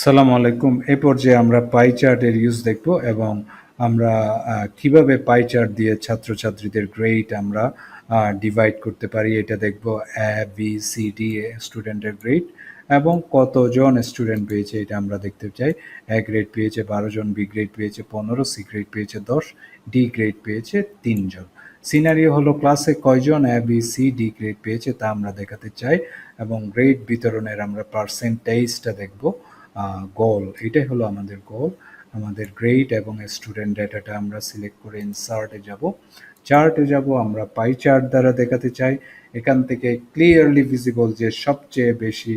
আসসালামু আলাইকুম। এ পর্যায়ে আমরা পাই চার্টের ইউজ দেখব এবং আমরা কিভাবে পাই চার্ট দিয়ে ছাত্রছাত্রীদের গ্রেড আমরা ডিভাইড করতে পারি এটা দেখব। এ বি সি ডি স্টুডেন্টের গ্রেড এবং কতজন স্টুডেন্ট পেয়েছে এটা আমরা দেখতে চাই। এ গ্রেড পেয়েছে 12 জন, বি গ্রেড পেয়েছে 15, সি গ্রেড পেয়েছে 10, ডি গ্রেড পেয়েছে 3 জন। সিনারিও হলো ক্লাসে কয়জন A B C D grade পেয়েছে তা আমরা দেখাতে চাই এবং গ্রেড বিতরণের আমরা পার্সেন্টেজটা দেখব। গোল, এটাই হলো আমাদের গোল। আমাদের গ্রেড এবং স্টুডেন্ট ডেটাটা আমরা সিলেক্ট করে চার্টে যাব, আমরা পাই চার্ট দ্বারা দেখাতে চাই। এখান থেকে ক্লিয়ারলি ভিজিবল যে সবচেয়ে বেশি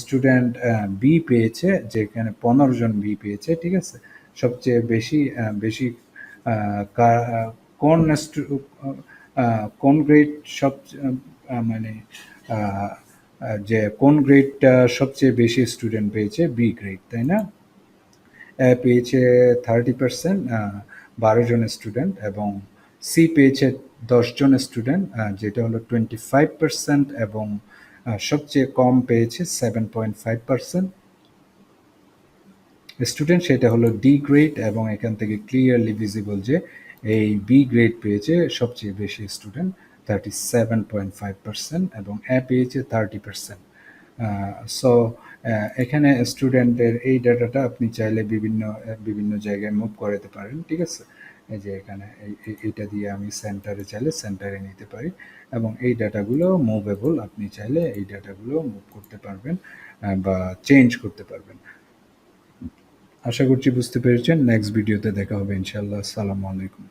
স্টুডেন্ট বি পেয়েছে, যেখানে 15 জন বি পেয়েছে, ঠিক আছে। সবচেয়ে বেশি বেশি কোন কোন গ্রেড সব মানে যে কোন গ্রেডটা সবচেয়ে বেশি স্টুডেন্ট পেয়েছে, বি গ্রেড, তাই না? পেয়েছে 30%, 12 জন স্টুডেন্ট, এবং সি পেয়েছে 10 জন স্টুডেন্ট, যেটা হলো 25%, এবং সবচেয়ে কম পেয়েছে 7.5% স্টুডেন্ট, সেটা হলো ডি গ্রেড। এবং এখান থেকে ক্লিয়ারলি ভিজিবল যে এই বি গ্রেড পেয়েছে সবচেয়ে বেশি স্টুডেন্ট, 37.5%, এবং এ পেয়েছে 30%। সো এখানে স্টুডেন্টের এই ডাটাটা আপনি চাইলে বিভিন্ন বিভিন্ন জায়গায় মুভ করাতে পারেন, ঠিক আছে। এই যে এখানে এইটা দিয়ে আমি সেন্টারে চাইলে সেন্টারে নিতে পারি, এবং এই ডাটাগুলো মুভেবল, আপনি চাইলে এই ডাটাগুলো মুভ করতে পারবেন বা চেঞ্জ করতে পারবেন। আশা করছি বুঝতে পেরেছেন। নেক্সট ভিডিওতে দেখা হবে ইনশাআল্লাহ। আসসালামু আলাইকুম।